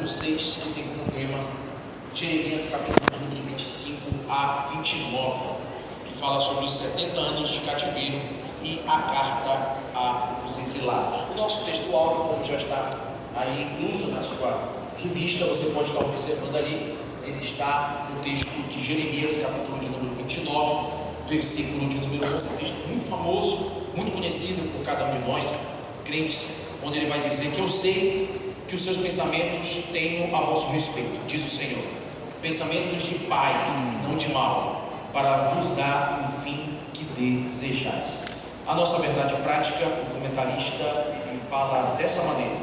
6, que tem como tema Jeremias capítulo de número 25 a 29, que fala sobre os 70 anos de cativeiro e a carta aos exilados. O nosso texto áudio, como já está aí incluso na sua revista, você pode estar observando ali, ele está no texto de Jeremias, capítulo de número 29, versículo de número 11, um texto muito famoso, muito conhecido por cada um de nós, crentes, onde ele vai dizer que eu sei que os seus pensamentos tenham a vosso respeito, diz o Senhor, pensamentos de paz, não de mal, para vos dar o fim que desejais. A nossa verdade prática, o comentarista, ele fala dessa maneira: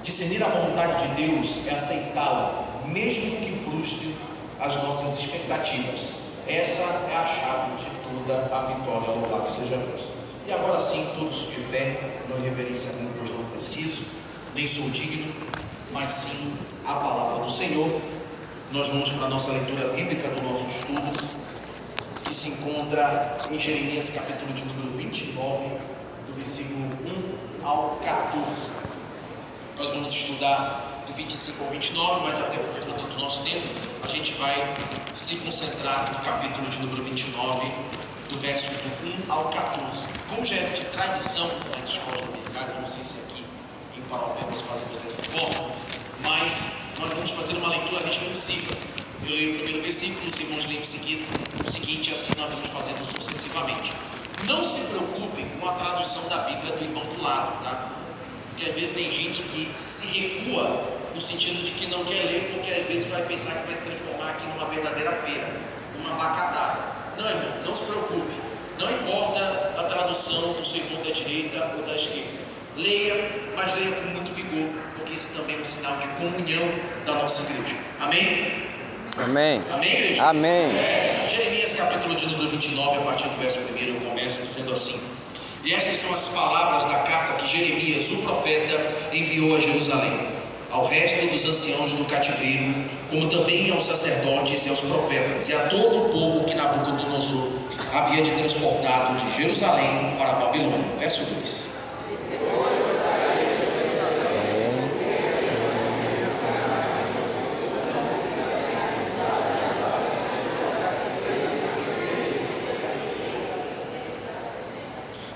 discernir a vontade de Deus é aceitá-la, mesmo que frustre as nossas expectativas. Essa é a chave de toda a vitória. Louvado seja Deus. E agora sim, todos de pé, não reverência a mim, pois não preciso, nem sou digno, mas sim a palavra do Senhor. Nós vamos para a nossa leitura bíblica do nosso estudo, que se encontra em Jeremias capítulo de número 29, do versículo 1 ao 14. Nós vamos estudar do 25 ao 29, mas até por conta do nosso tempo, a gente vai se concentrar no capítulo de número 29, do verso do 1 ao 14. Como já é de tradição nas escolas dominicais, eu não sei se aqui em Paraupebas fazemos dessa forma, mas nós vamos fazer uma leitura responsiva. Eu leio o primeiro versículo, os irmãos leem o seguinte, assim nós vamos fazendo sucessivamente. Não se preocupem com a tradução da Bíblia do irmão do lado, tá? Porque às vezes tem gente que se recua no sentido de que não quer ler, porque às vezes vai pensar que vai se transformar aqui numa verdadeira feira, numa abacatada. Não, irmão, não se preocupe. Não importa a tradução do seu irmão da direita ou da esquerda. Leia, mas leia com muito vigor, porque isso também é um sinal de comunhão da nossa igreja. Amém? Amém. Amém, igreja? Amém. Jeremias capítulo de número 29, a partir do verso 1, começa sendo assim: e essas são as palavras da carta que Jeremias, o profeta, enviou a Jerusalém, ao resto dos anciãos do cativeiro, como também aos sacerdotes e aos profetas, e a todo o povo que Nabucodonosor havia de transportado de Jerusalém para a Babilônia. Verso 2.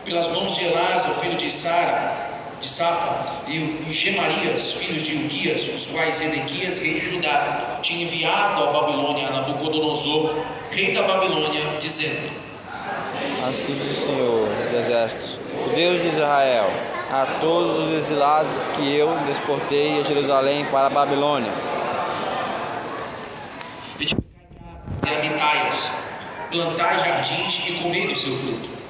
Pelas mãos de Elasa, o filho de Safa, e Gemarias, filhos de Ilquias, os quais Edequias, rei de Judá, tinha enviado à Babilônia a Nabucodonosor, rei da Babilônia, dizendo: Assim diz o Senhor dos Exércitos, o Deus de Israel, a todos os exilados que eu deportei a Jerusalém para a Babilônia. E habitai-as, plantai jardins e comei do seu fruto.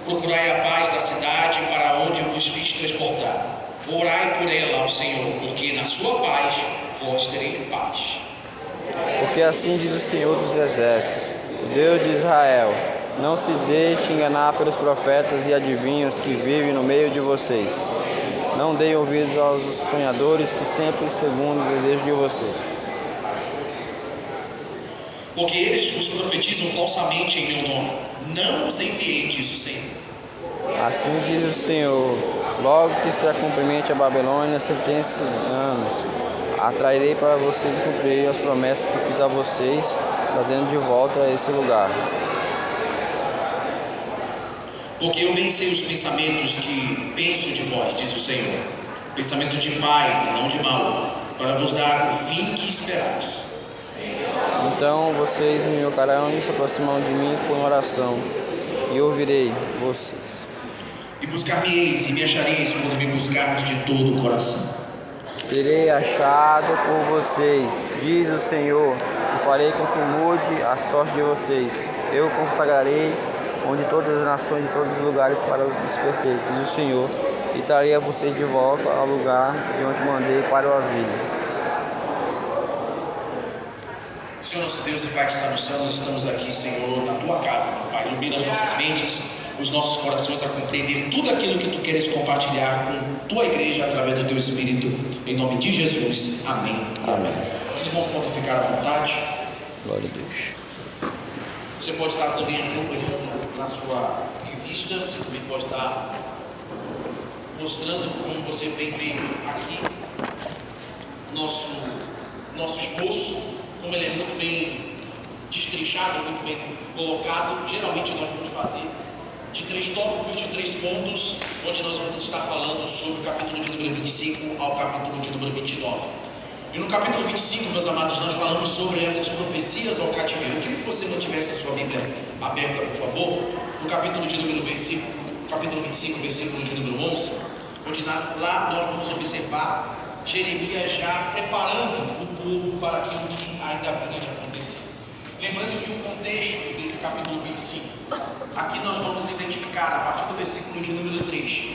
Procurai a paz da cidade para onde vos fiz transportar. Orai por ela ao Senhor, porque na sua paz vós tereis paz. Porque assim diz o Senhor dos Exércitos, o Deus de Israel, não se deixe enganar pelos profetas e adivinhos que vivem no meio de vocês. Não deem ouvidos aos sonhadores que sempre segundo o desejo de vocês. Porque eles vos profetizam falsamente em meu nome. Não os enviei, diz o Senhor. Assim diz o Senhor, logo que se acumprimente a Babilônia 70 anos, atrairei para vocês e cumprirei as promessas que fiz a vocês, trazendo de volta a esse lugar. Porque eu bem sei os pensamentos que penso de vós, diz o Senhor, pensamento de paz e não de mal, para vos dar o fim que esperais. Então vocês me invocarão e se aproximam de mim com oração, e ouvirei vocês. E buscar-me-eis e me achareis quando me buscardes de todo o coração. Serei achado por vocês, diz o Senhor, e farei com que mude a sorte de vocês. Eu consagrarei onde todas as nações de todos os lugares para o despertei, diz o Senhor, e trarei a vocês de volta ao lugar de onde mandei para o asilo. Senhor nosso Deus e Pai que está no céu, nós estamos aqui, Senhor, na Tua casa, meu Pai. Ilumina as nossas mentes, os nossos corações a compreender tudo aquilo que tu queres compartilhar com tua igreja através do teu Espírito, em nome de Jesus, amém. Amém. Os irmãos podem ficar à vontade. Glória a Deus. Você pode estar também acompanhando na sua revista, você também pode estar mostrando como você bem vê aqui nosso esboço, como ele é muito bem destrinchado, muito bem colocado. Geralmente nós vamos fazer de 3 tópicos, de 3 pontos, onde nós vamos estar falando sobre o capítulo de número 25 ao capítulo de número 29. E no capítulo 25, meus amados, nós falamos sobre essas profecias ao cativeiro. Eu queria que você mantivesse a sua Bíblia aberta, por favor, no capítulo de número 25, capítulo 25, versículo de número 11, onde lá nós vamos observar Jeremias já preparando o povo para aquilo que ainda vinha de acontecer. Lembrando que o contexto desse capítulo 25, aqui nós vamos identificar, a partir do versículo de número 3,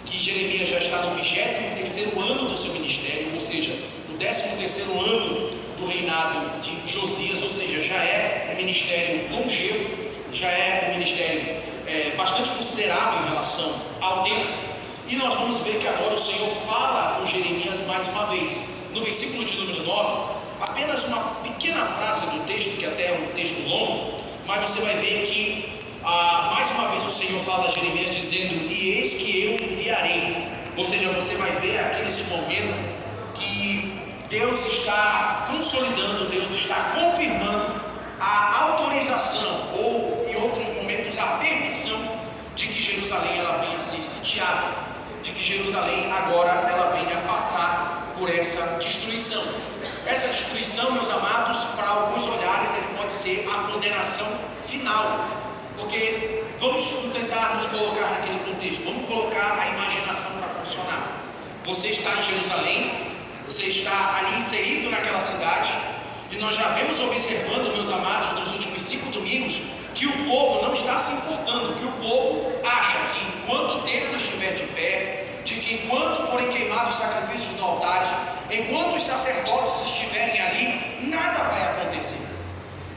que Jeremias já está no 23º ano do seu ministério, ou seja, no 13º ano do reinado de Josias, ou seja, já é um ministério longevo, já é um ministério bastante considerável em relação ao tempo. E nós vamos ver que agora o Senhor fala com Jeremias mais uma vez. No versículo de número 9, apenas uma pequena frase do texto, que até é um texto longo, mas você vai ver que mais uma vez o Senhor fala a Jeremias dizendo: e eis que eu enviarei. Ou seja, você vai ver aqui nesse momento que Deus está consolidando, Deus está confirmando a autorização, ou em outros momentos a permissão, de que Jerusalém ela venha a ser sitiada, de que Jerusalém agora ela venha passar por essa destruição. Essa destruição, meus amados, para alguns olhares, ele pode ser a condenação final, porque vamos tentar nos colocar naquele contexto, vamos colocar a imaginação para funcionar. Você está em Jerusalém, você está ali inserido naquela cidade, e nós já vemos observando, meus amados, nos últimos 5 domingos, que o povo não está se importando, que o povo acha que enquanto o templo estiver de pé, de que enquanto forem queimados sacrifícios no altar, enquanto os sacerdotes estiverem ali, nada vai acontecer.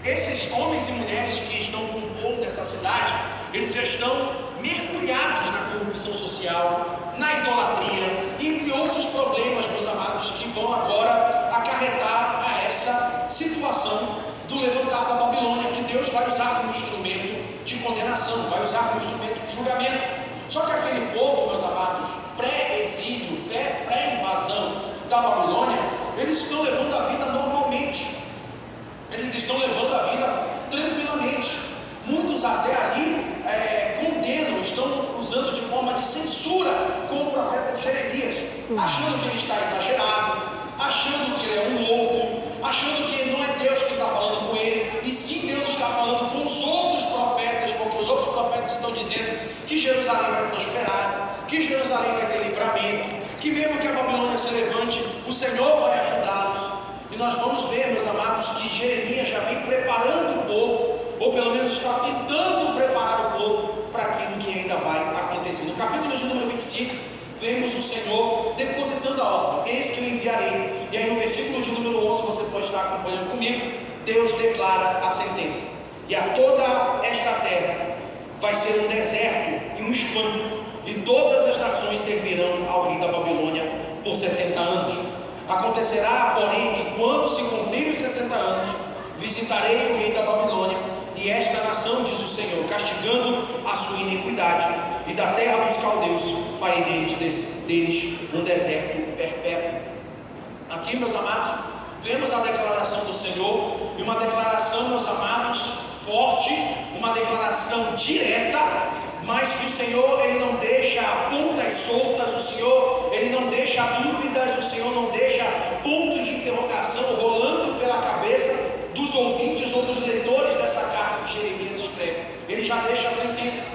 Esses homens e mulheres que estão compondo essa cidade, eles já estão mergulhados na corrupção social, na idolatria, entre outros problemas, meus amados, que vão agora acarretar a essa situação do levantar da Babilônia, que Deus vai usar como instrumento de condenação, vai usar como instrumento de julgamento. Só que aquele povo, meus amados, pré-exílio, pré-invasão da Babilônia, eles estão levando a vida normalmente, eles estão levando a vida tranquilamente. Muitos até ali condenam, estão usando de forma de censura com o profeta de Jeremias, achando que ele está exagerado, achando que ele é um louco, achando que não é Deus que está falando com ele, e sim Deus está falando com os outros profetas, porque os outros profetas estão dizendo que Jerusalém vai prosperar, que Jerusalém vai ter livramento, que mesmo que a Babilônia se levante, o Senhor vai ajudá-los. E nós vamos ver, meus amados, que Jeremias já vem preparando o povo, ou pelo menos está tentando preparar o povo para aquilo que ainda vai acontecer. No capítulo de número 25, vemos o Senhor depositando a ordem: eis que eu enviarei. E aí no versículo de número 11, você pode estar acompanhando comigo, Deus declara a sentença: e a toda esta terra vai ser um deserto e um espanto, e todas as nações servirão ao rei da Babilônia por 70 anos. Acontecerá, porém, que quando se cumprirem os 70 anos, visitarei o rei da Babilônia e esta nação, diz o Senhor, castigando a sua iniquidade, e da terra dos caldeus farei deles um deserto perpétuo. Aqui, meus amados, vemos a declaração do Senhor, e uma declaração, meus amados, forte, uma declaração direta, mas que o Senhor, ele não deixa pontas soltas, o Senhor, ele não deixa dúvidas, o Senhor não deixa pontos de interrogação rolando pela cabeça dos ouvintes ou dos leitores dessa carta que Jeremias escreve. Ele já deixa a sentença: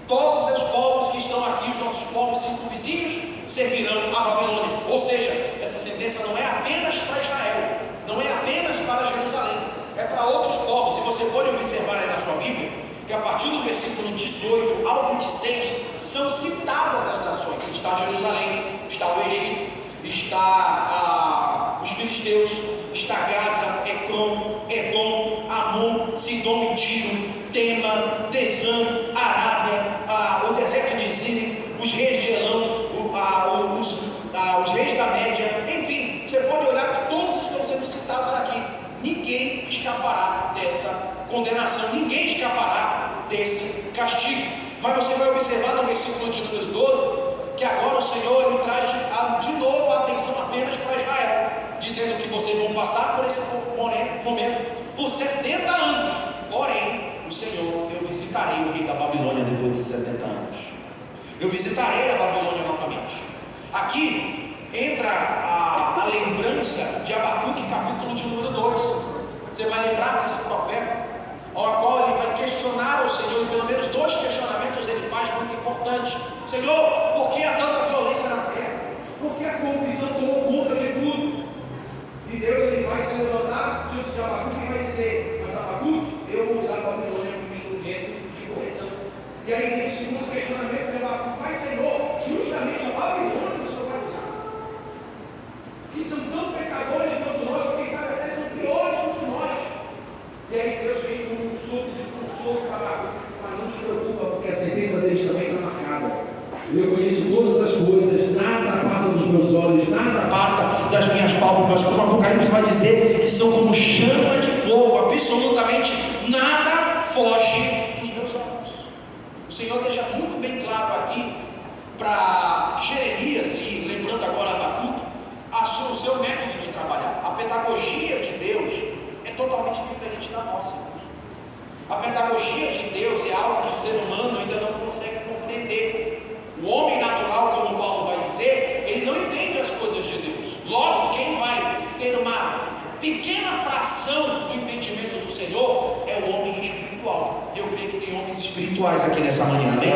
todos os povos que estão aqui, os nossos povos circunvizinhos, servirão a Babilônia. Ou seja, essa sentença não é apenas para Israel, não é apenas para Jerusalém, é para outros povos. E você pode observar aí na sua Bíblia que a partir do versículo 18 ao 26 são citadas as nações. Está Jerusalém, está o Egito, está os filisteus, está Gaza, Ecrom, Edom, Amon, Sidom e Tiro, Tema, Desã, Arábia, escapará dessa condenação, ninguém escapará desse castigo. Mas você vai observar no versículo de número 12, que agora o Senhor ele traz de novo a atenção apenas para Israel, dizendo que vocês vão passar por esse momento por 70 anos, porém o Senhor, eu visitarei o rei da Babilônia depois de 70 anos, eu visitarei a Babilônia novamente. Aqui entra a lembrança de Abacuque, capítulo de número 2. Você vai lembrar desse profeta, ao qual ele vai questionar o Senhor, e pelo menos 2 questionamentos ele faz muito importantes. Senhor, por que há tanta violência na terra? Por que a corrupção tomou conta de tudo? E Deus ele vai se levantar diante de Abacuque e vai dizer: mas Abacuque, eu vou usar a Babilônia como instrumento de correção. E aí vem o segundo questionamento de Abacuque: mas Senhor, justamente a Babilônia o Senhor vai usar, que são tão pecadores quanto nós, ou quem sabe até são piores do que nós. E aí Deus vem com um sopro de consolo para Abacuque: mas não te preocupa, porque a sentença deles também está marcada. Eu conheço todas as coisas, nada passa dos meus olhos, nada passa das minhas pálpebras, como o Apocalipse vai dizer, que são como chama de fogo, absolutamente nada foge dos meus olhos. O Senhor deixa muito bem claro aqui para Jeremias, e lembrando agora Abacuque, o seu método de trabalhar. A pedagogia de Deus é totalmente diferente da nossa. A pedagogia de Deus é algo que o ser humano ainda não consegue compreender. O homem natural, como Paulo vai dizer, ele não entende as coisas de Deus. Logo, quem vai ter uma pequena fração do entendimento do Senhor é o homem espiritual. E eu creio que tem homens espirituais aqui nessa manhã, amém?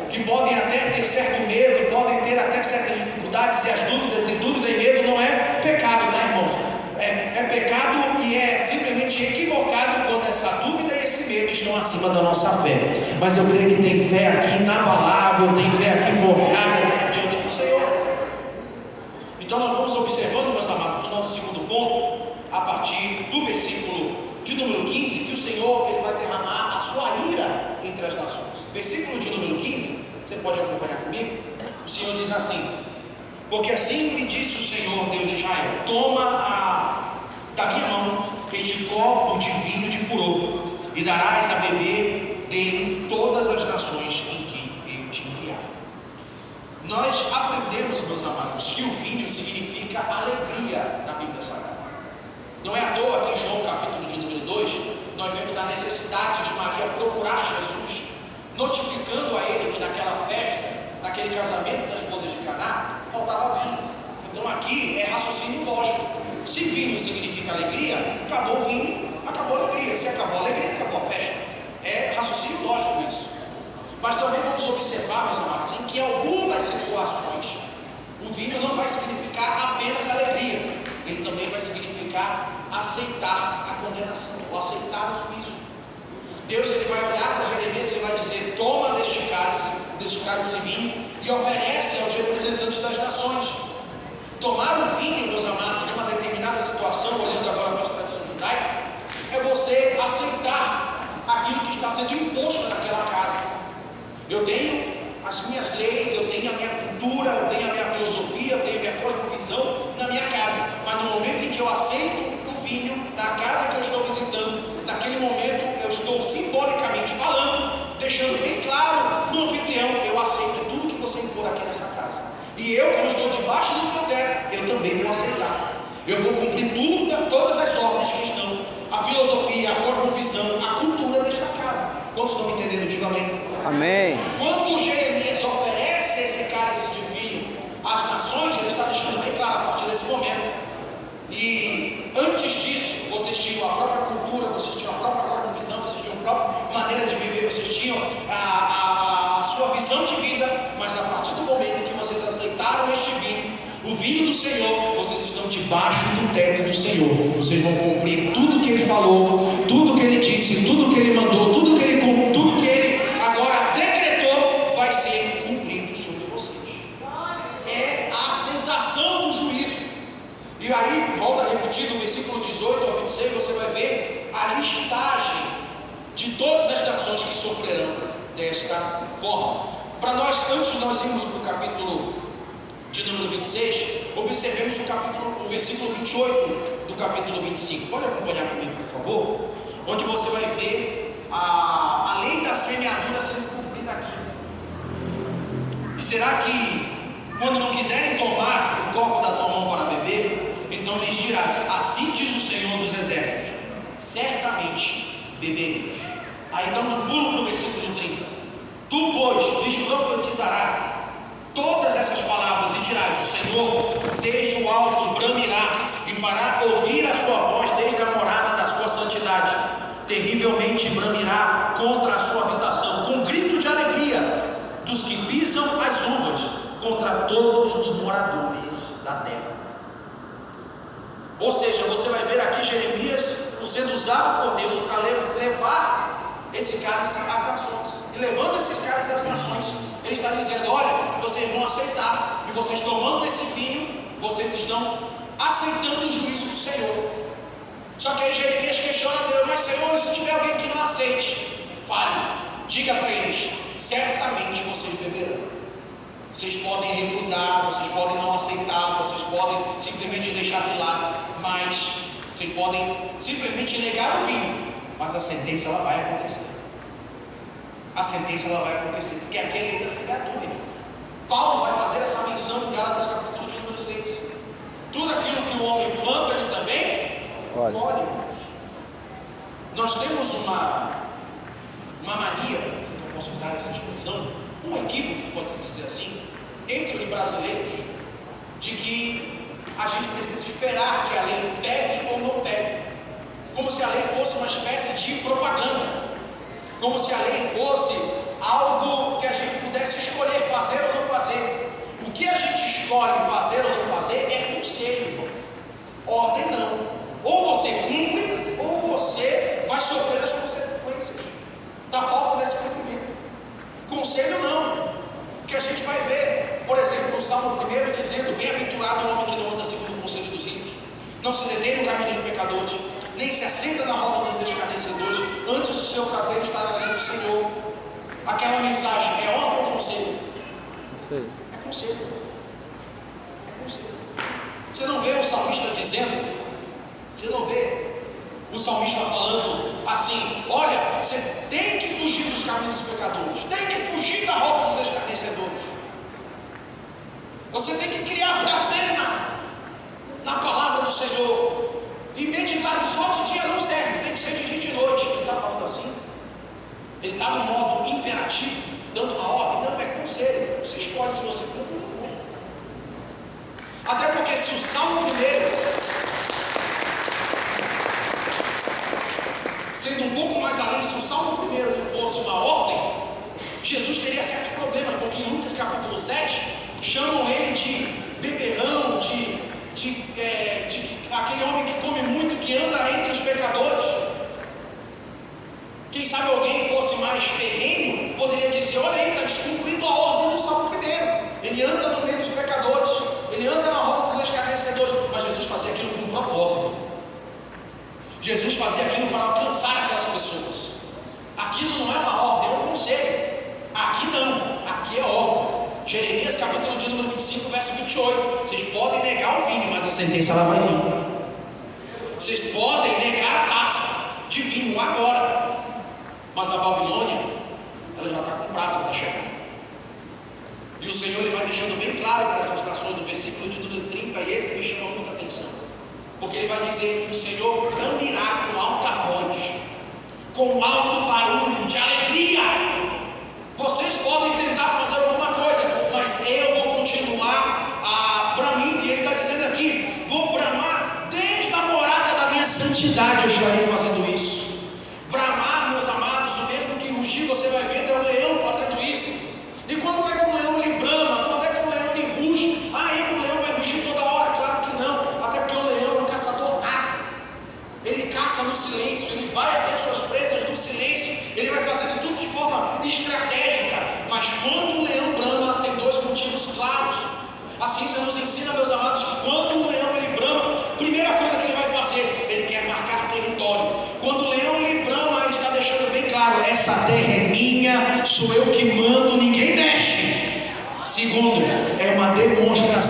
Que podem até ter certo medo, podem ter até certas dificuldades e as dúvidas, e dúvida e medo não é pecado, tá, irmãos? É pecado e é simplesmente equivocado quando essa dúvida e esse medo estão acima da nossa fé. Mas eu creio que tem fé aqui inabalável, tem fé aqui forjada diante do Senhor. Então nós vamos observando, meus amados, o nosso segundo ponto, a partir do versículo de número 15, que o Senhor ele vai derramar a sua ira entre as nações. Versículo de número 15, você pode acompanhar comigo? O Senhor diz assim: porque assim me disse o Senhor, Deus de Israel: toma da minha mão este copo de vinho de furor, e darás a beber dele todas as nações em que eu te enviar. Nós aprendemos, meus amados, que o vinho significa alegria na Bíblia Sagrada. Não é à toa que em João capítulo de número 2, nós vemos a necessidade de Maria procurar Jesus, notificando a ele que naquela festa, naquele casamento das bodas de Caná, faltava vinho. Então aqui é raciocínio lógico. Se vinho significa alegria, acabou o vinho, acabou a alegria. Se acabou a alegria, acabou a festa. É raciocínio lógico isso. Mas também vamos observar, meus amados, em que algumas situações o vinho não vai significar apenas alegria, ele também vai significar aceitar a condenação, ou aceitar o juízo. Deus ele vai olhar para Jeremias e vai dizer: toma deste cálice vinho e oferece aos representantes das nações. Tomar o vinho, meus amados, numa determinada situação, olhando agora para as tradições judaicas, é você aceitar aquilo que está sendo imposto naquela casa. Eu tenho as minhas leis, eu tenho a minha cultura, eu tenho a minha filosofia, eu tenho a minha cosmovisão na minha casa, mas no momento em que eu aceito o vinho da casa que eu estou visitando, naquele momento eu estou simbolicamente falando, deixando bem claro no anfitrião: eu aceito tudo que você impor aqui nessa casa. E eu, como estou debaixo do teu teto, eu também vou aceitar. Eu vou cumprir todas as ordens que estão, a filosofia, a cosmovisão, a cultura desta casa. Quantos estão me entendendo? Diga amém. Amém. Quando Jeremias oferece esse cálice de vinho às nações, ele está deixando bem claro a partir desse momento. E antes disso, vocês tinham a própria cultura, vocês tinham a própria cosmovisão, vocês tinham a própria maneira de viver, vocês tinham a sua visão de vida, mas a partir do momento que vocês aceitaram este vinho, o vinho do Senhor, vocês estão debaixo do teto do Senhor. Vocês vão cumprir tudo que Ele falou, tudo que Ele disse, tudo que Ele mandou, tudo que Ele agora decretou, vai ser cumprido sobre vocês. É a aceitação do juízo. E aí, volta a repetir, do versículo 18 ao 26, você vai ver a listagem de todas as nações que sofrerão desta forma. Para nós, antes de nós irmos para o capítulo de número 26, observemos o versículo 28 do capítulo 25. Pode acompanhar comigo, por favor? Onde você vai ver a lei da semeadura sendo cumprida aqui. E será que, quando não quiserem tomar o copo da tua mão para beber, então lhes dirás: assim diz o Senhor dos Exércitos, certamente beberemos. Aí então no pulo para o versículo 30. Tu, pois, lhes profetizarás todas essas palavras e dirás: o Senhor desde o alto bramirá e fará ouvir a sua voz desde a morada da sua santidade. Terrivelmente bramirá contra a sua habitação, com grito de alegria dos que pisam as uvas, contra todos os moradores da terra. Ou seja, você vai ver aqui Jeremias sendo usado por Deus para levar esse cálice às nações. E levando esses cálices às nações, ele está dizendo: olha, vocês vão aceitar, e vocês tomando esse vinho, vocês estão aceitando o juízo do Senhor. Só que aí Jeremias questiona Deus: mas Senhor, se tiver alguém que não aceite, fale, diga para eles: certamente vocês beberão. Vocês podem recusar, vocês podem não aceitar, vocês podem simplesmente deixar de lado, mas vocês podem simplesmente negar o vinho, mas a sentença ela vai acontecer. A sentença ela vai acontecer, porque aqui é a lei da semeadura. Paulo vai fazer essa menção em Gálatas capítulo de número 6. Tudo aquilo que o homem planta, ele também colhe. Nós temos uma mania, não posso usar essa expressão, um equívoco, pode-se dizer assim, entre os brasileiros, de que a gente precisa esperar que a lei pegue ou não pegue, como se a lei fosse uma espécie de propaganda, como se a lei fosse algo que a gente pudesse escolher fazer ou não fazer. O que a gente escolhe fazer ou não fazer é conselho, irmãos. Ordem não. Ou você cumpre, ou você vai sofrer as consequências da falta desse cumprimento. Conselho não. Que a gente vai ver, por exemplo, no Salmo 1 dizendo: bem-aventurado o homem que não anda segundo o conselho dos ímpios, não se detém no caminho dos pecadores, nem se assenta na roda dos escarnecedores, antes o seu prazer está na lei do Senhor. Aquela mensagem é ordem ou conselho? É conselho. É conselho. Você não vê o salmista dizendo, você não vê o salmista falando assim: olha, você tem que fugir dos caminhos dos pecadores, tem que fugir da roda dos escarnecedores, você tem que criar prazer na palavra do Senhor, e meditar só de dia não serve, tem que ser de dia e de noite. Ele está falando assim? Ele está no modo imperativo, dando uma ordem? Não, é conselho. Você escolhe se você cumpre ou não cumpre. Até porque se o Salmo 1, sendo um pouco mais além, se o Salmo 1 ele fosse uma ordem, Jesus teria certos problemas, porque em Lucas capítulo 7 chamam ele de beberrão, de aquele homem que come muito, que anda entre os pecadores. Quem sabe alguém fosse mais ferrenho poderia dizer: olha aí, está descumprindo a ordem do Salmo 1. Ele anda no meio dos pecadores, ele anda na roda dos escarnecedores. Mas Jesus fazia aquilo com um propósito. Jesus fazia aquilo para alcançar aquelas pessoas. Aquilo não é uma ordem, é um conselho. Aqui não, aqui é ordem. Jeremias capítulo de número 25, verso 28. Vocês podem negar o vinho, mas a sentença ela vai vir. Vocês podem negar a taça de vinho agora, mas a Babilônia ela já está com prazo para chegar. E o Senhor ele vai deixando bem claro para essas nações no versículo de número 30, e esse me chamou muita atenção, porque ele vai dizer que o Senhor bramirá com alta voz, com alto barulho de alegria. Vocês podem tentar fazer alguma coisa, mas eu vou continuar a bramir. E ele está dizendo aqui: vou bramar desde a morada da minha santidade, eu estarei fazendo isso. Bramar, meus amados, o mesmo que rugir, você vai ver, é o leão fazendo isso. E quando é que o leão ele brama? Quando é que o leão ele ruge? O leão vai rugir toda hora? Claro que não, até porque o leão é um caçador nato. Ele caça no silêncio, ele vai até as suas presas no silêncio, ele vai fazendo tudo de forma estratégica. Mas quando o leão brama, tem dois motivos claros. Assim você nos ensina, meus amados, que quando o leão ele brama, primeira coisa que ele vai fazer, ele quer marcar território. Quando o leão ele brama, ele está deixando bem claro: essa terra é minha, sou eu que mando, ninguém mexe. Segundo, é uma demonstração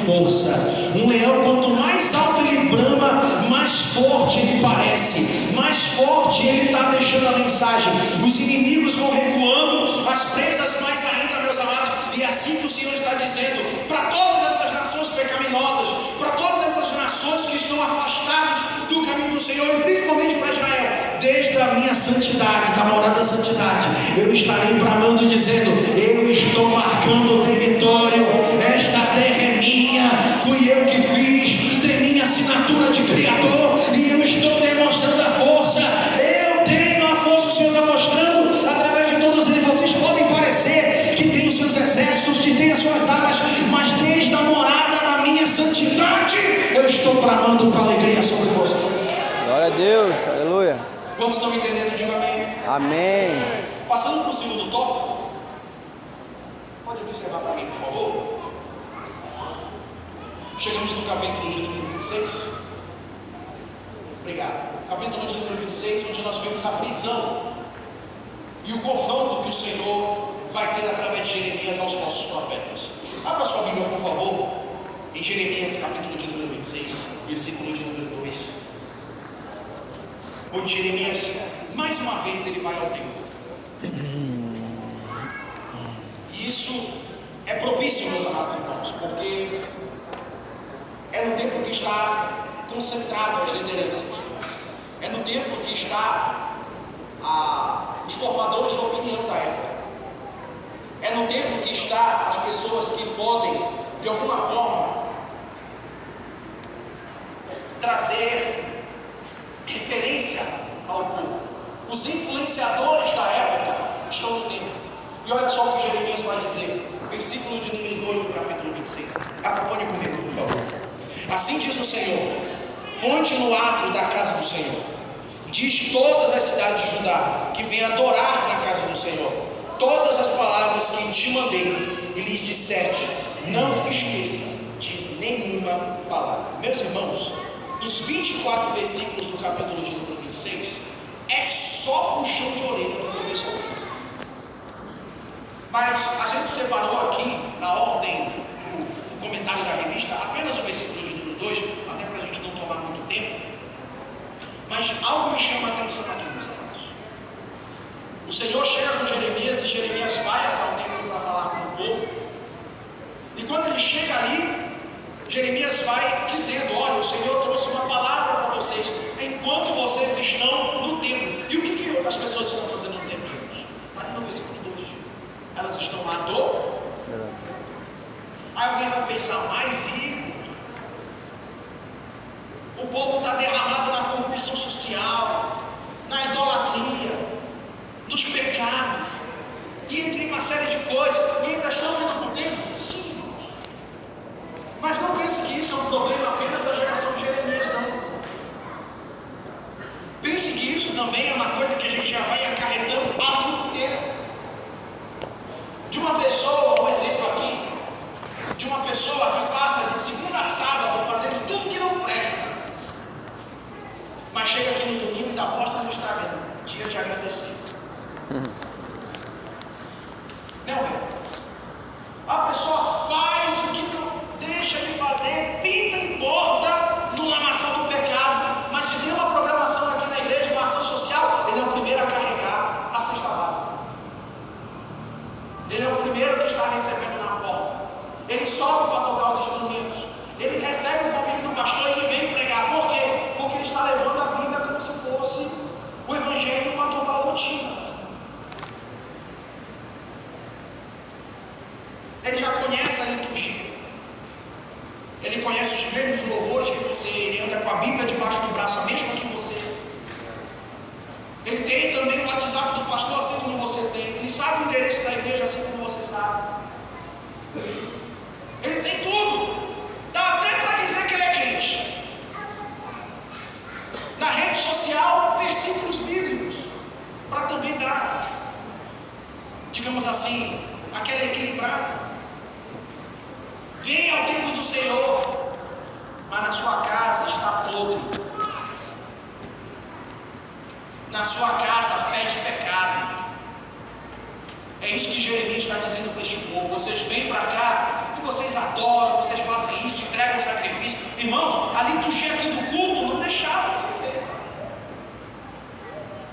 força. Um leão, quanto mais alto ele brama, mais forte ele parece, mais forte ele está deixando a mensagem. Os inimigos vão recuando, as presas mais ainda, meus amados. E é assim que o Senhor está dizendo para todas essas nações pecaminosas, para todas essas nações que estão afastadas do caminho do Senhor, e principalmente para Israel: desde a minha santidade, da morada da santidade, eu estarei bramando, dizendo: eu estou marcando o território, esta terra é minha, fui eu que fiz, tem minha assinatura de Criador, e eu estou demonstrando a força. Eu tenho a força, o Senhor está mostrando através de todos eles. Vocês podem parecer que tem os seus exércitos, que tem as suas armas, mas desde a morada da minha santidade, eu estou bramando com alegria sobre vocês. Glória a Deus, aleluia. Quantos estão me entendendo? Diga amém. Amém. Passando para o segundo tópico, pode observar para mim, por favor. Chegamos no capítulo de número 26. Obrigado. Capítulo de número 26, onde nós vemos a prisão e o confronto que o Senhor vai ter através de Jeremias aos falsos profetas. Abra sua Bíblia, por favor, em Jeremias, capítulo de número 26, versículo de número 2. Onde Jeremias, mais uma vez, ele vai ao templo. E isso é propício, meus amados irmãos, porque é no templo que está concentrado as lideranças, é no templo que está os formadores de opinião da época, é no templo que está as pessoas que podem, de alguma forma, trazer referência ao povo. Os influenciadores da época estão no templo. E olha só o que Jeremias vai dizer, versículo de número 2 do capítulo 26. Acompanhe comigo, por favor. Assim diz o Senhor: ponte no átrio da casa do Senhor, diz todas as cidades de Judá, que vêm adorar na casa do Senhor, todas as palavras que te mandei, e lhes disseste: não esqueça de nenhuma palavra. Meus irmãos, os 24 versículos do capítulo de número 26 é só puxão de orelha do começo ao fim. Mas a gente separou aqui, na ordem do comentário da revista, apenas o versículo de número 2, até para a gente não tomar muito tempo. Mas algo me chama a atenção aqui, meus amados. O Senhor chega com Jeremias, e Jeremias vai até o templo para falar com o povo. E quando ele chega ali, Jeremias vai dizendo: olha, o Senhor trouxe uma palavra para vocês, enquanto vocês estão no templo. E o que as pessoas estão fazendo no templo? Lá no versículo 2. Elas estão adorando. Aí alguém vai pensar: mas e o povo está derramado na corrupção social, na idolatria, nos pecados, e entre uma série de coisas, e ainda estão indo para o templo? Sim. Mas não pense que isso é um problema apenas da geração de Jeremias, não. Pense que isso também é uma coisa que a gente já vai acarretando há muito tempo. De uma pessoa, um exemplo aqui, de uma pessoa que passa de segunda a sábado fazendo tudo que não presta, mas chega aqui no domingo e dá posta no Instagram: dia de agradecer. Não é? A pessoa faz o que não deixa de fazer, pinta e borda no lamaçal do pecado, mas se tem uma programação aqui na igreja, uma ação social, ele é o primeiro a carregar a cesta básica. Ele é o primeiro que está recebendo na porta. Ele sobe para tocar os instrumentos. Ele recebe o convite do pastor e ele vem pregar. Por quê? Porque ele está levando a Bíblia como se fosse o evangelho, uma total rotina. Ele já conhece a liturgia. Ele conhece os mesmos louvores que você. Ele anda com a Bíblia debaixo do braço, a mesma que você. Ele tem também o WhatsApp do pastor, assim como você tem. Ele sabe o endereço da igreja, assim como você sabe. Ele tem tudo. Dá até para dizer que ele é crente. Na rede social, versículos bíblicos, para também dar, digamos assim, aquela equilibrada. Vem ao templo do Senhor, mas na sua casa está podre. Na sua casa fede pecado. É isso que Jeremias está dizendo para este povo: vocês vêm para cá Irmãos, a liturgia aqui do culto não deixava de ser feita.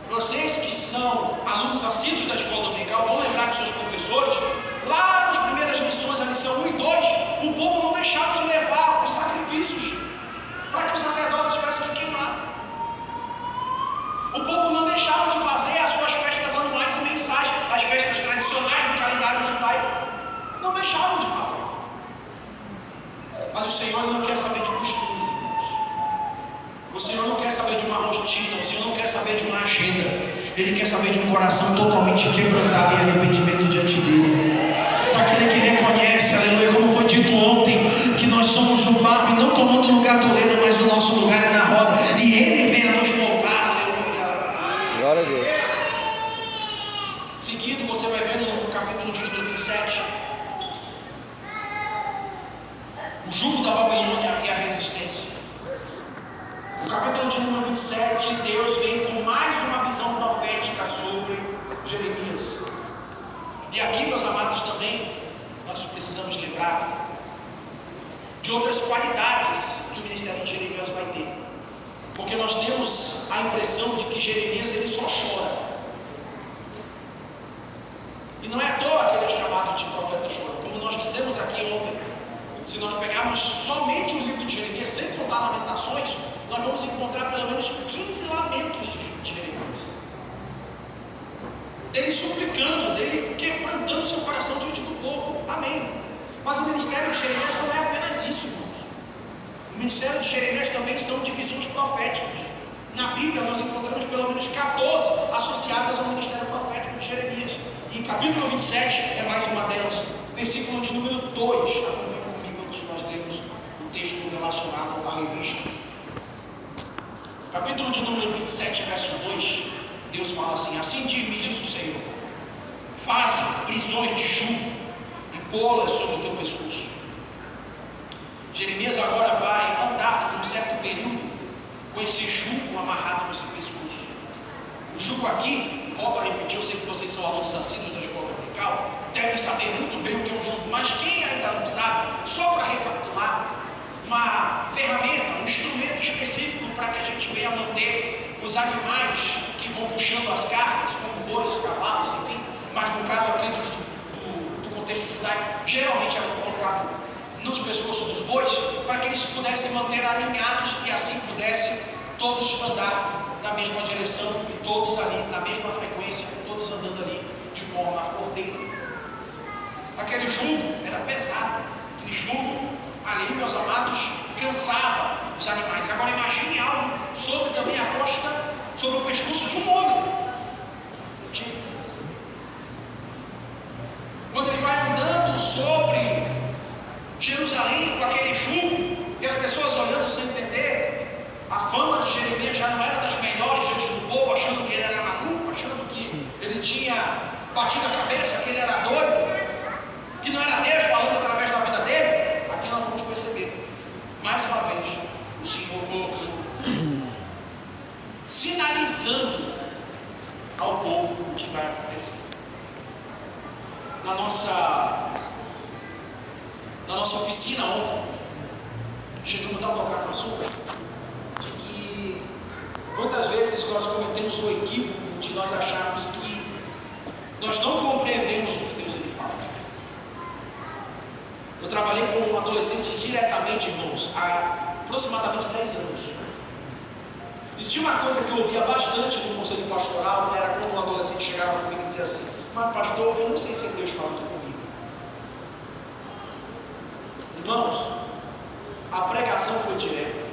Vocês que são alunos assíduos da escola dominical vão lembrar de seus professores, lá nas primeiras lições, a lição 1 e 2, o povo não deixava de levar os sacrifícios para que os sacerdotes tivessem que queimar. O povo não deixava de fazer as suas festas anuais e mensais, as festas tradicionais do calendário judaico. Não deixavam de fazer. Mas o Senhor não quer saber de costumes, irmãos. O Senhor não quer saber de uma rotina, o Senhor não quer saber de uma agenda. Ele quer saber de um coração totalmente quebrantado em arrependimento diante dele. Daquele que reconhece, aleluia, como foi dito ontem, que nós somos o barro e não tomando o lugar do oleiro, mas o nosso lugar é na roda. E ele vem a nos moldar, aleluia. Glória a Deus. Seguido, você vai ver no capítulo de número 27. O jugo da Babilônia e a resistência. No capítulo de número 27, Deus vem com mais uma visão profética sobre Jeremias. E aqui, meus amados, também nós precisamos lembrar de outras qualidades que o ministério de Jeremias vai ter. Porque nós temos a impressão de que Jeremias ele só chora. E não é à toa que ele é chamado de profeta chorão. Como nós dizemos aqui ontem, se nós pegarmos somente o livro de Jeremias, sem contar Lamentações, nós vamos encontrar pelo menos 15 lamentos de Jeremias. Dele suplicando, dele quebrantando seu coração diante do povo. Amém. Mas o ministério de Jeremias não é apenas isso, irmãos. O ministério de Jeremias também são divisões proféticas. Na Bíblia nós encontramos pelo menos 14 associadas ao ministério profético de Jeremias. E capítulo 27 é mais uma delas. Versículo de número 2. Acompanhe comigo antes de nós lermos o texto relacionado à revista. Capítulo de número 27, verso 2. Deus fala assim: assim me diz o Senhor, faze prisões de jugo e pô-las sobre o teu pescoço. Jeremias agora vai andar por um certo período com esse jugo amarrado no seu pescoço. O jugo aqui, volto a repetir, eu sei que vocês são alunos assíduos da escola dominical, devem saber muito bem o que é um jugo, mas quem ainda não sabe, só para recapitular, uma ferramenta, um instrumento específico para que a gente venha manter os animais que vão puxando as cargas, como bois, cavalos, enfim, mas no caso aqui do contexto judaico, geralmente era colocado nos pescoços dos bois, para que eles pudessem manter alinhados e assim pudessem todos andar na mesma direção e todos ali na mesma frequência, todos andando ali de forma ordeira. Aquele jugo era pesado, aquele jugo ali, meus amados, cansava os animais. Agora imagine algo sobre também a costa, sobre o pescoço de um homem. Quando ele vai andando sobre Jerusalém com aquele jugo, e as pessoas olhando sem entender, a fama de Jeremias já não era das melhores diante do povo, achando que ele era maluco, achando que ele tinha batido a cabeça, que ele era doido, que não era Deus falando através da vida dele. Aqui nós vamos perceber, mais uma vez, o Senhor colocou, sinalizando ao povo o que vai acontecer. Na nossa oficina ontem, chegamos a tocar no assunto de que muitas vezes nós cometemos o equívoco de nós acharmos que nós não compreendemos o que Deus ele fala. Eu trabalhei com adolescentes diretamente, irmãos, há aproximadamente 10 anos. Existia uma coisa que eu ouvia bastante no conselho pastoral, era quando um adolescente chegava comigo e dizia assim: mas pastor, eu não sei se é Deus falando comigo. Irmãos, a pregação foi direta,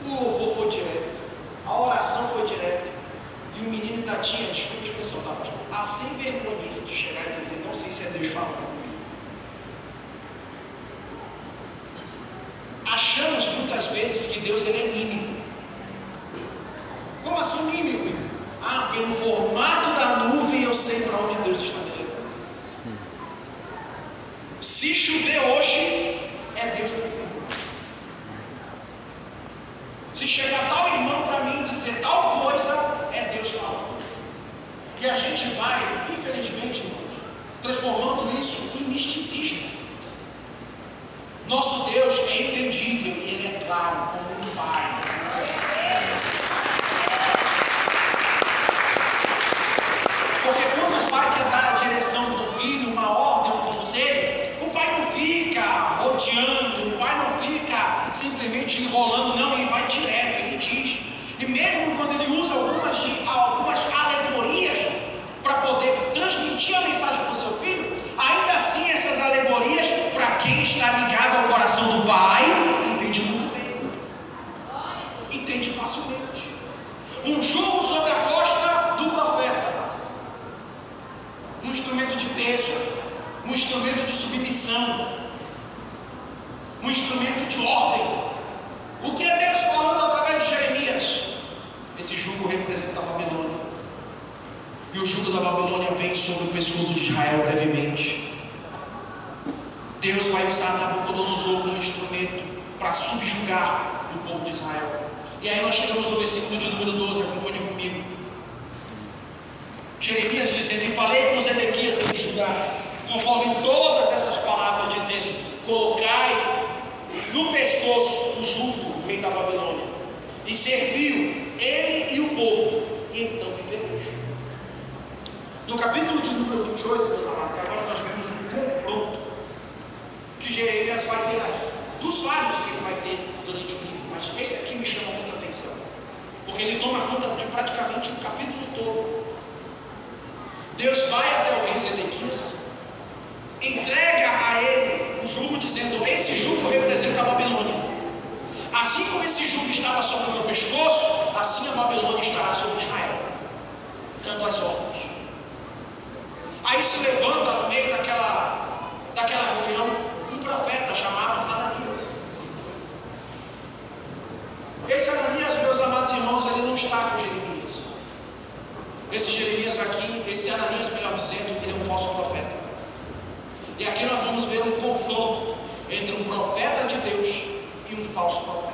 o louvor foi direto, a oração foi direta, e o menino ainda tinha, desculpa a expressão, tá, pastor, a sem vergonhice de chegar e dizer: não sei se é Deus falando comigo. Achamos muitas vezes que Deus ele é mímico. Como assim mímico? Ah, pelo formato da nuvem eu sei para onde Deus está me levando. Se chover hoje, é Deus confirmando. Se chegar tal irmão para mim dizer tal coisa, é Deus falando. E a gente vai, infelizmente, irmãos, transformando isso em misticismo. Nosso Deus é entendível e Ele é claro como um Pai. Porque quando o pai quer dar a direção para o filho, uma ordem, um conselho, o pai não fica rodeando, o pai não fica simplesmente enrolando, não, ele vai direto, ele diz. E mesmo quando ele usa algumas alegorias para poder transmitir a mensagem para o seu filho, ainda assim essas alegorias, para quem está ligado ao coração do pai, entende muito bem, entende facilmente. Um jugo sobre a costa do profeta, um instrumento de peso, um instrumento de submissão, um instrumento de ordem. O que é Deus falando através de Jeremias? Esse jugo representa a Babilônia, e o jugo da Babilônia vem sobre o pescoço de Israel brevemente. Deus vai usar Nabucodonosor como instrumento para subjugar o povo de Israel. E aí nós chegamos no versículo de número 12, acompanhe comigo. Jeremias dizendo: e falei com Zedequias em Judá, conforme todas essas palavras, dizendo: colocai no pescoço o jugo do rei da Babilônia, e serviu ele e o povo, e então viveremos. No capítulo de número 28, meus amados, agora nós vemos um confronto que Jeremias vai ter aí, dos vários que ele vai ter durante o livro, mas esse aqui me chama muita atenção, porque ele toma conta de praticamente o capítulo todo. Deus vai até o rei Zedequias, entrega a ele o jugo, dizendo: esse jugo representa a Babilônia. Assim como esse jugo estava sobre o meu pescoço, assim a Babilônia estará sobre Israel, dando as ordens. Aí se levanta no meio daquela reunião um profeta chamado Ananias. Esse Ananias, meus amados irmãos, ele não está com Jeremias. Esse Jeremias aqui, esse Ananias, melhor dizendo, ele é um falso profeta. E aqui nós vamos ver um confronto entre um profeta de Deus e um falso profeta.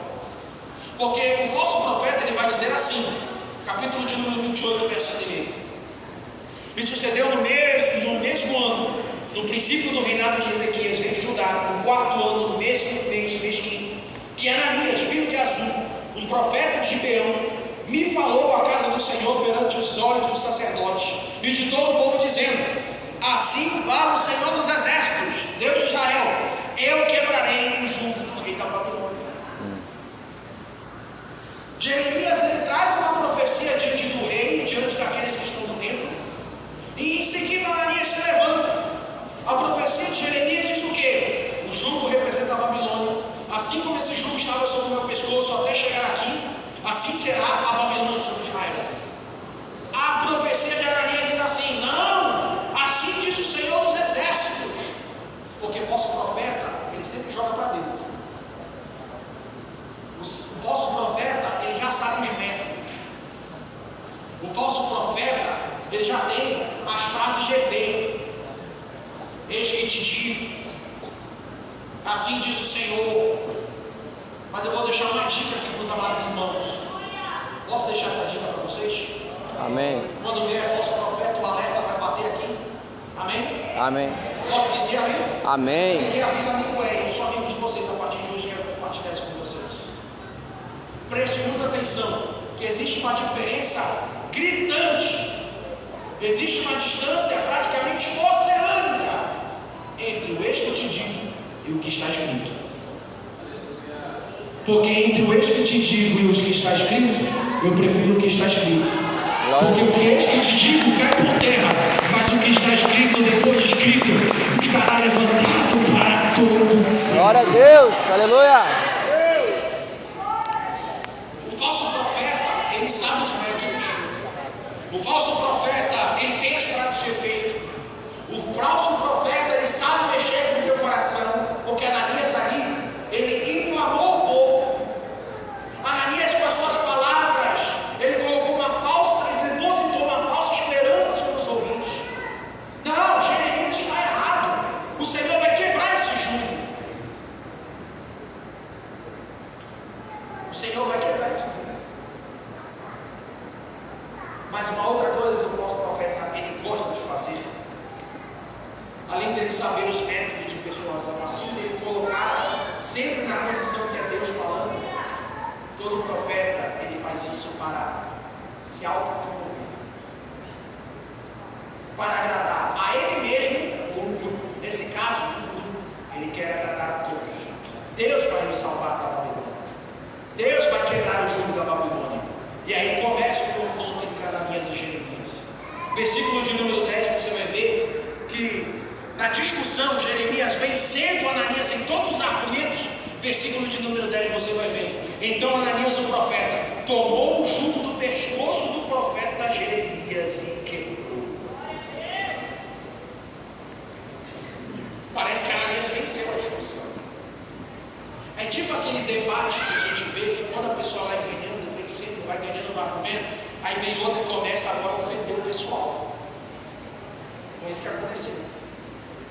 Porque o falso profeta, ele vai dizer assim, capítulo de número 28, verso 1. E sucedeu no mesmo ano, no princípio do reinado de Ezequias, rei de Judá, no 4º ano, no mesmo mês 5º, que Ananias, filho de Azul, um profeta de Gibeão, me falou a casa do Senhor perante os olhos dos sacerdotes e de todo o povo, dizendo: assim fala o Senhor dos exércitos, Deus de Israel, eu quebrarei o jugo do rei da Babilônia. Jeremias, ele traz uma profecia diante do rei, diante daqueles que estão no templo, e em seguida Ananias se levanta. A profecia de Jeremias diz o quê? O jugo representa a Babilônia. Assim como esse jugo estava sobre o meu pescoço até chegar aqui, assim será a Babilônia sobre Israel. A profecia de Ananias diz assim: não, assim diz o Senhor dos exércitos. Porque o falso profeta, ele sempre joga para Deus. O falso profeta, ele já sabe os métodos. O falso profeta, ele já tem as frases de efeito. Eis que te digo, assim diz o Senhor. Mas eu vou deixar uma dica aqui para os amados irmãos. Posso deixar essa dica para vocês? Amém. Quando vier falso profeta, o alerta vai bater aqui. Amém? Amém. Posso dizer amém? Amém. E quem avisa amigo é, eu sou amigo de vocês a partir de hoje, quero compartilhar isso com vocês. Preste muita atenção, que existe uma diferença gritante, existe uma distância praticamente oceânica entre o eis que eu te digo e o que está escrito. Porque entre o eis que te digo e o que está escrito, eu prefiro o que está escrito. Porque o que eis que te digo cai por terra, mas o que está escrito, depois de escrito, estará levantado para todos. Glória a Deus, aleluia. O falso profeta, ele sabe os métodos. O falso profeta, ele tem as frases de efeito. O falso profeta, ele sabe mexer com o teu coração. Porque Ananias ali, ele inflamou o povo. Ananias, com as suas palavras, ele colocou ele depositou uma falsa esperança sobre os ouvintes. Não, Jeremias está errado. O Senhor vai quebrar esse jugo. O Senhor vai quebrar esse jugo. Mas uma outra coisa que o falso profeta ele gosta de fazer, além dele saber os métodos de pessoas, assim dele colocar se autopromover, para agradar a ele mesmo ou o grupo. Nesse caso, o grupo, ele quer agradar a todos. Deus vai nos salvar da Babilônia. Deus vai quebrar o jugo da Babilônia. E aí começa o confronto entre Ananias e Jeremias. Versículo de número 10, você vai ver que na discussão, Jeremias vencendo Ananias em todos os argumentos. Versículo de número 10, você vai ver. Então Ananias, o profeta, tomou o jugo do pescoço do profeta Jeremias e quebrou. Parece que Ananias venceu a discussão. É tipo aquele debate que a gente vê que quando a pessoa vai ganhando, vencendo, vai ganhando no argumento, aí vem outra e começa agora a ofender o pessoal. Foi isso que aconteceu.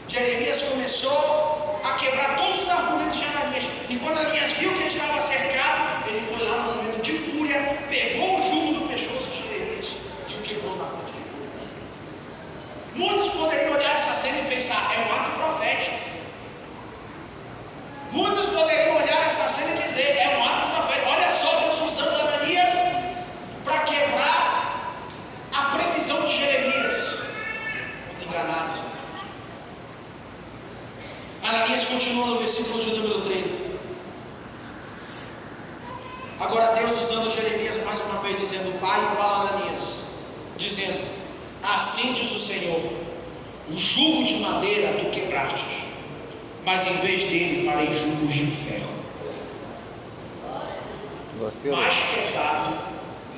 Jeremias começou a quebrar todos os argumentos de Ananias. E quando Ananias viu que ele estava cercado, ele foi lá no momento de fúria, pegou o jugo do pescoço de Jeremias e o quebrou na frente de todos. Muitos poderiam olhar essa cena e pensar, é um ato profético. Muitos poderiam olhar essa cena e dizer, é um ato profético. Olha só, Deus usando Ananias para quebrar a previsão de Jeremias. Muito enganados. Ananias continua no versículo de número 13. Agora Deus usando Jeremias mais uma vez, dizendo, vai e fala a Ananias, dizendo, assim diz o Senhor, o jugo de madeira tu quebrastes, mas em vez dele farei jugos de ferro, mais pesado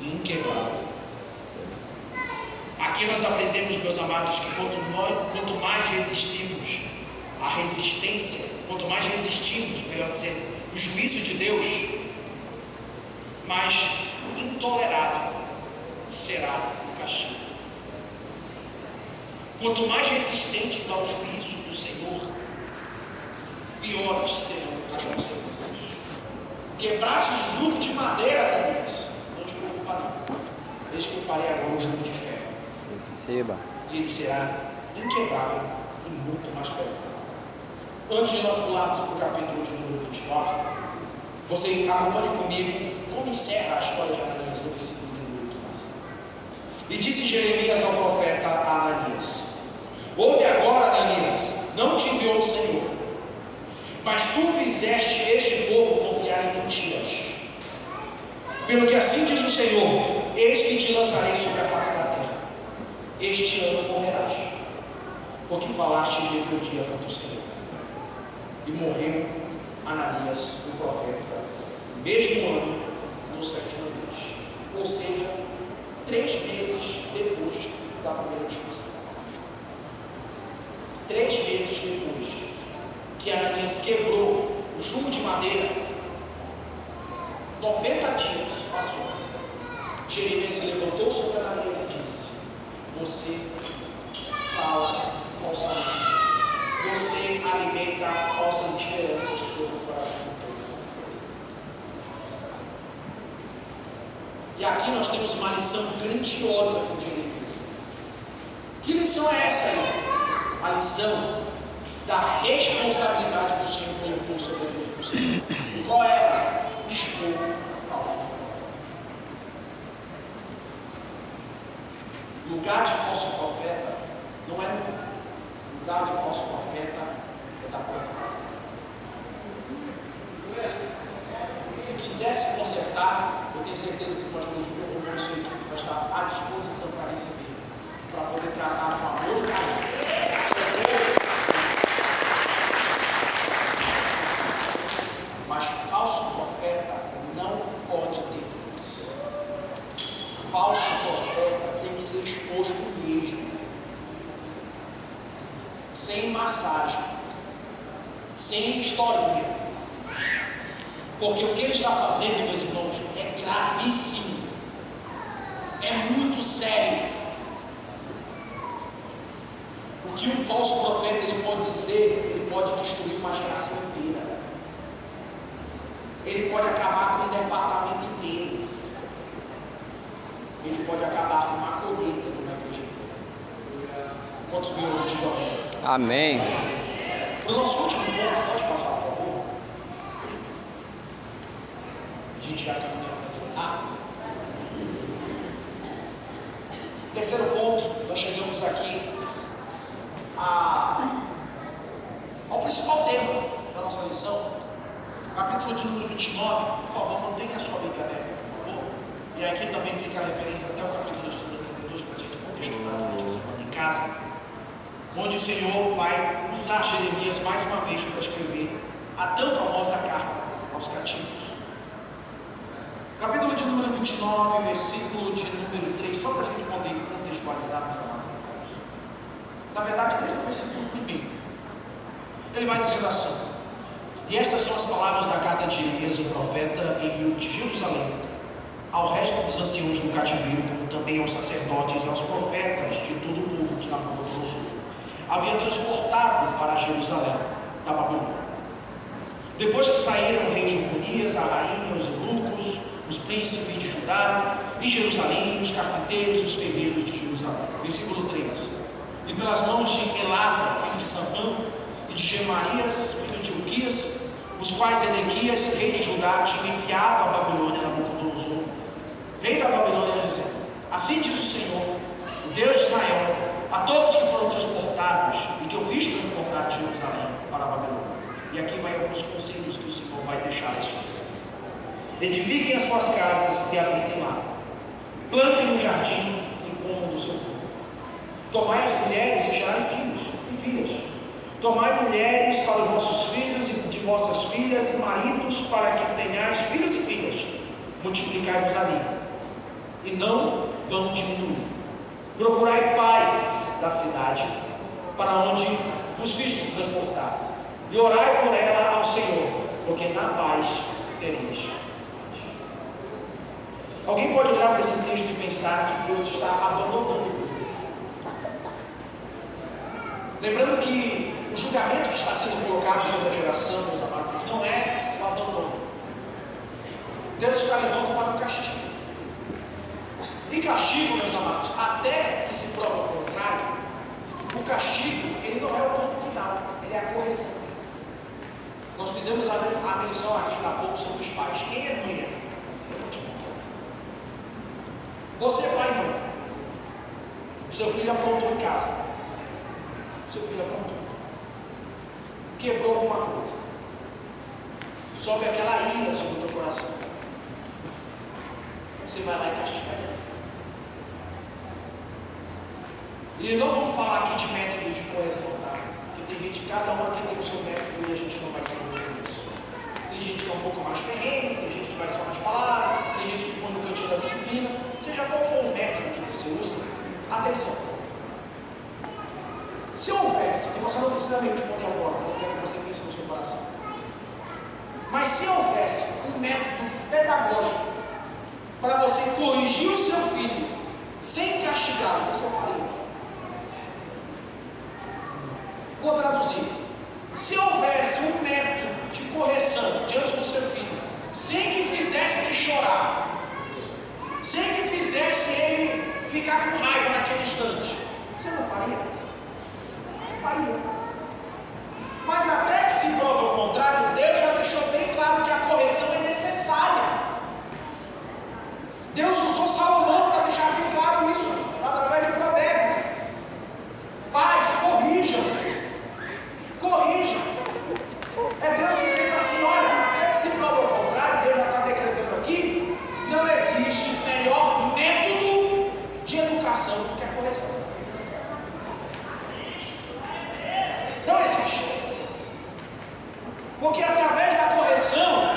e inquebrável. Aqui nós aprendemos, meus amados, que quanto mais resistimos a resistência, quanto mais resistimos, melhor dizendo, o juízo de Deus, mais intolerável será o castigo. Quanto mais resistentes ao juízo do Senhor, piores serão as consequências. Quebrasse o jugo de madeira, não te preocupa não. Desde que eu farei agora o jugo de ferro. Receba. E ele será inquebrável e muito mais pesado. Antes de nós pularmos para o capítulo de número 29, você acompanhe comigo como encerra a história de Ananias no versículo de número 15. E disse Jeremias ao profeta Ananias, ouve agora, Ananias, não te enviou o Senhor, mas tu fizeste este povo confiar em mentiras. Pelo que assim diz o Senhor, eis que te lançarei sobre a face da terra. Este ano morrerás, porque falaste de rebeldia contra o Senhor. E morreu Ananias, o profeta, no mesmo ano, no 7º mês. Ou seja, 3 meses depois da primeira discussão. 3 meses depois que Ananias quebrou o jugo de madeira, 90 dias passou. Jeremias se levantou sobre Ananias e disse, você fala falsamente. Você alimenta falsas esperanças sobre o coração do povo. E aqui nós temos uma lição grandiosa com Jeremias. Que lição é essa aí? A lição da responsabilidade que o Senhor colocou sobre o povo do Senhor. E qual era? Expor o falso. Lugar de falso profeta não é no lugar de falso profeta é da porta para fora. Se quiser se consertar, eu tenho certeza que nós todos e sua equipe vai estar à disposição para receber, para poder tratar com amor e carinho. Mas falso profeta não pode ter isso. Falso profeta tem que ser exposto mesmo. Sem massagem, sem historinha, porque o que ele está fazendo, meus irmãos, é gravíssimo, é muito sério. O que um falso profeta ele pode dizer, ele pode destruir uma geração inteira, ele pode acabar com um departamento inteiro, ele pode acabar com uma colheita de uma igreja. Quantos mil eu digo amém? Amém. No nosso último ponto, pode passar, por favor? A gente já caminhou para encerrar. Terceiro ponto, nós chegamos aqui ao principal tema da nossa lição, capítulo de número 29. Por favor, mantenha a sua Bíblia aberta, por favor. E aqui também fica a referência até o capítulo de número 32 para a gente contextualizar durante a semana em casa, onde o Senhor vai usar Jeremias mais uma vez para escrever a tão famosa carta aos cativos. Capítulo de número 29, versículo de número 3, só para a gente poder contextualizar, meus amados irmãos. Na verdade, desde o versículo 1, ele vai dizendo assim: e estas são as palavras da carta de Jeremias, o profeta, enviou de Jerusalém ao resto dos anciãos do cativeiro, como também aos sacerdotes e aos profetas de todo o povo que Nabucodonosor havia transportado para Jerusalém da Babilônia. Depois que saíram o rei Jeconias, a rainha, os eunucos, os príncipes de Judá e Jerusalém, os carpinteiros e os ferreiros de Jerusalém. Versículo 3. E pelas mãos de Elasa, filho de Safã, e de Gemarias, filho de Uquias, os quais Edequias, rei de Judá, tinha enviado à Babilônia Nabucodonosor, rei da Babilônia, dizendo: assim diz o Senhor, o Deus de Israel, a todos que foram transportados e que eu fiz transportar de Jerusalém para a Babilônia. E aqui vai alguns conselhos que o Senhor vai deixar a ti. Edifiquem as suas casas e habitem lá. Plantem um jardim e comam do seu fruto. Tomai as mulheres e gerai filhos e filhas. Tomai mulheres para os vossos filhos e de vossas filhas e maridos, para que tenhais filhos e filhas. Multiplicai-vos ali, e não vão diminuir. Procurai paz da cidade, para onde vos fiz transportar, e orai por ela ao Senhor, porque na paz tereis. Alguém pode olhar para esse texto e pensar que Deus está abandonando o povo. Lembrando que o julgamento que está sendo colocado sobre a geração, meus amados, não é o abandono. Deus está levando para o castigo. E castigo, meus amados, até que se prova o contrário, o castigo, ele não é o ponto final, ele é a correção. Nós fizemos a menção aqui há pouco sobre os pais. Quem é mãe? Você é pai e mãe. Seu filho aprontou em casa. Seu filho aprontou. Quebrou alguma coisa. Sobe aquela ira sobre o teu coração. Você vai lá e castiga ele. E não vamos falar aqui de métodos de correção, tá? Porque tem gente, cada um aqui tem o seu método e a gente não vai saber isso. Tem gente que é um pouco mais ferrenho, tem gente que vai só mais falar, tem gente que põe no cantinho da disciplina. Seja qual for o método que você usa, atenção. Se houvesse, e você não precisa me responder agora, mas eu quero que você pense no seu coração. Mas se houvesse um método pedagógico para você corrigir o seu filho sem castigá-lo, você faria? Vou traduzir. Se houvesse um método de correção diante do seu filho, sem que fizesse ele chorar, sem que fizesse ele ficar com raiva naquele instante, você não faria? Faria. Mas até que se prove ao contrário, Deus já deixou bem claro que a correção é necessária. Deus usou Salomão para deixar bem claro isso, através de Provérbios. Pais, corrijam. Corrijam. É Deus dizendo assim: olha, se prova ao contrário, Deus já está decretando aqui, não existe melhor método de educação do que a correção. Não existe. Porque através da correção,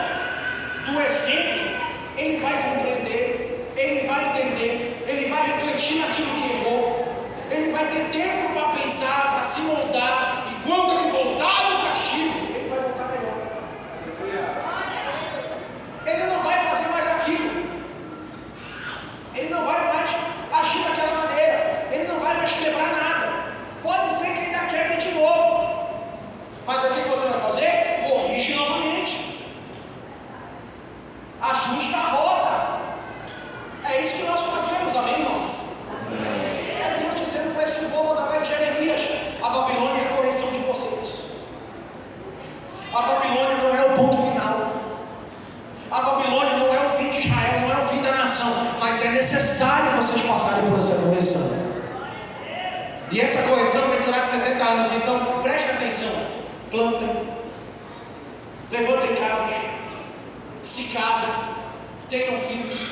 do exemplo, ele vai compreender, ele vai entender, ele vai refletir naquilo que errou, ele vai ter tempo para pensar, para se moldar, e quando ele voltar do castigo, ele vai voltar melhor. Ele não vai fazer mais aquilo, ele não vai mais agir daquela maneira, ele não vai mais quebrar nada. Pode ser que ainda quebre de novo, mas o que você vai fazer? Corrige novamente, ajusta a rota. É isso que nós fazemos, amém, irmãos? É Deus dizendo para este povo através de Jeremias: a Babilônia é a correção de vocês. A Babilônia não é o ponto final. A Babilônia não é o fim de Israel, não é o fim da nação, mas é necessário necessário vocês passarem por essa correção. E essa correção vai durar 70 anos. Então preste atenção. Plantem, levantem casas, se casem, tenham filhos,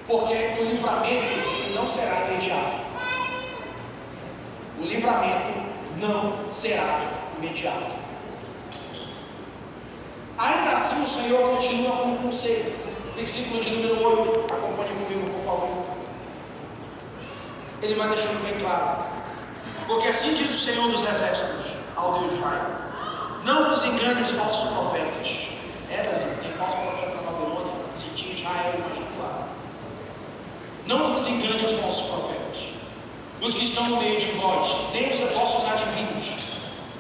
porque o livramento ele não será imediato. O livramento não será imediato. Ainda assim o Senhor continua com um conselho. Versículo de número 8. Acompanhe comigo, por favor. Ele vai deixando bem claro. Porque assim diz o Senhor dos Exércitos ao Deus de Israel: não vos engane os falsos profetas. Brasil, tem falso profeta na Babilônia. Se tinha Israel, imagina lá. Não vos engane os falsos profetas, os que estão no meio de vós, nem os vossos adivinhos,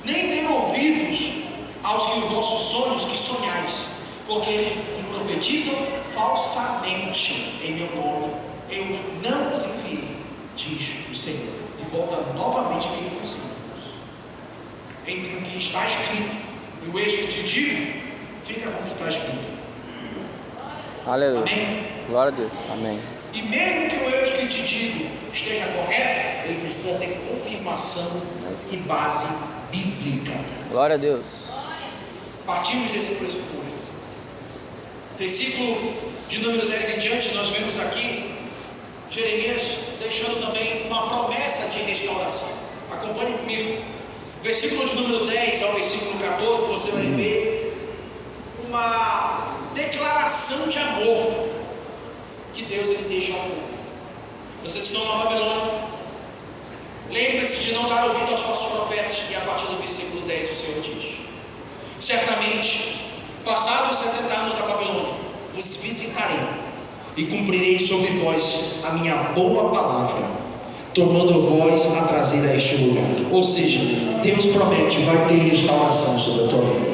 nem deem ouvidos aos que os vossos sonhos que sonhais, porque eles vos profetizam falsamente em meu nome. Eu não os enviei, diz o Senhor. E volta novamente aqui com os símbolos. Entre o que está escrito e o ex que te digo, fica com o que está escrito. Aleluia. Amém? Glória a Deus. Amém. E mesmo que o eu que te digo esteja correto, ele precisa ter confirmação e base bíblica. Glória a Deus. Partimos desse pressuposto. Versículo de número 10 em diante, nós vemos aqui Jeremias deixando também uma promessa de restauração. Acompanhe comigo. Versículo de número 10 ao versículo 14, você vai ver uma declaração de amor que Deus ele deixa ao povo. Vocês estão na Babilônia. Lembre-se de não dar ouvido aos falsos profetas. E a partir do versículo 10 o Senhor diz: certamente, passados os 70 anos da Babilônia, vos visitarei e cumprirei sobre vós a minha boa palavra, tomando vós a trazer a este lugar. Ou seja, Deus promete, vai ter restauração sobre a tua vida.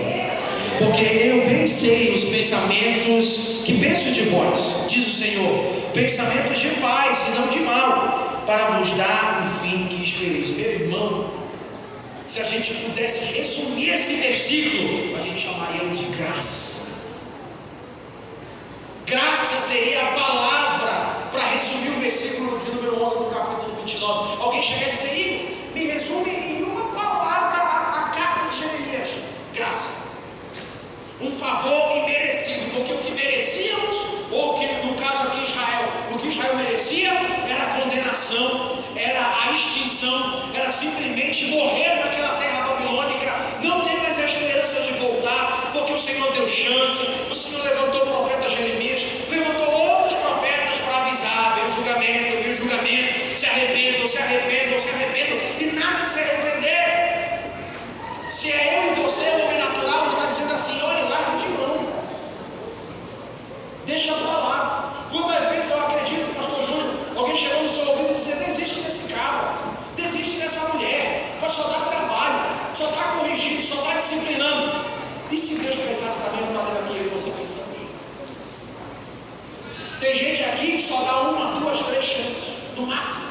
Porque eu bem sei os pensamentos que penso de vós, diz o Senhor, pensamentos de paz e não de mal, para vos dar o fim que espereis. Meu irmão, se a gente pudesse resumir esse versículo, a gente chamaria ele de graça. Graça seria a palavra para resumir o versículo de número 11 do capítulo 29. Alguém chega a dizer: Igor, me resume em uma palavra a carta de Jeremias. Graça. Um favor imerecido, porque o que merecíamos, ou que no caso aqui Israel, o que Israel merecia era a condenação, era a extinção, era simplesmente morrer naquela terra babilônica, não ter mais a esperança de voltar, porque o Senhor deu chance, o Senhor levantou o profeta Jeremias, levantou outros profetas para avisar: veio o julgamento, se arrependam, e nada de se arrepender. Se é eu e você, o homem natural, está dizendo assim: olha, larga de mão, deixa para lá. Quantas vezes eu acredito, pastor Júnior, alguém chegou no seu ouvido e dizer: desiste desse cara, desiste dessa mulher, vai só dar trabalho, só está corrigindo, só está disciplinando. E se Deus pensasse da mesma maneira que eu e você pensamos? Tem gente aqui que só dá 1, 2, 3 chances, no máximo.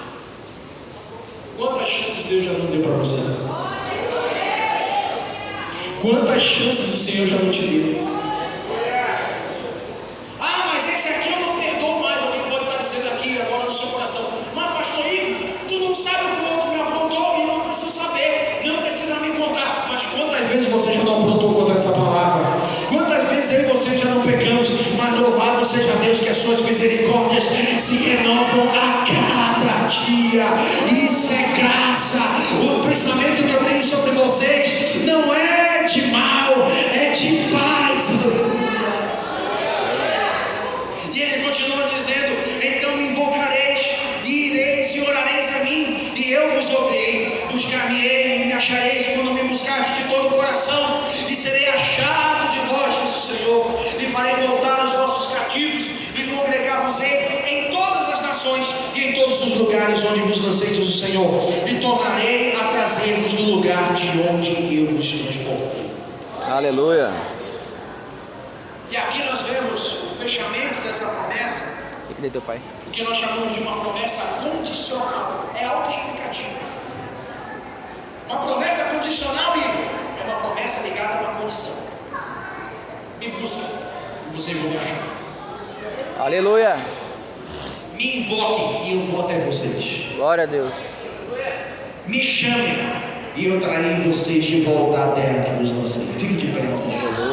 Quantas chances Deus já não deu para você? Quantas chances o Senhor já não te deu? Ah, mas esse aqui eu não perdoo mais. Alguém pode estar dizendo aqui agora no seu coração: mas pastor Igor, tu não sabe o que o outro me aprontou e eu não preciso saber, não precisa me contar. Mas quantas vezes você já não aprontou contra essa palavra? Quantas vezes eu e você já não pecamos? Mas louvado seja Deus que as suas misericórdias se renovam a cada dia. Isso é graça. O pensamento que eu tenho sobre vocês não é de mal, é de paz. E ele continua dizendo: então me invocareis, e ireis e orareis a mim, e eu vos ouvirei. Buscar-me-ei e me achareis quando me buscardes de todo o coração, e serei achado de vós, diz o Senhor, e farei voltar os vossos cativos, e congregar-vos-ei em todas as nações e em todos os lugares onde vos lancei, diz o Senhor, e tornarei a trazer-vos do lugar de onde eu vos transportei. Aleluia. E aqui nós vemos o fechamento dessa promessa, Cadê teu pai? o que nós chamamos de uma promessa condicional. É autoexplicativa. Uma promessa condicional, Igor, é uma promessa ligada a uma condição. Me busca e vocês vão me achar. Aleluia. Me invoquem e eu vou até vocês. Glória a Deus. Me chamem e eu trarei vocês de volta à terra que vos lancei. Fique de pé, irmãos.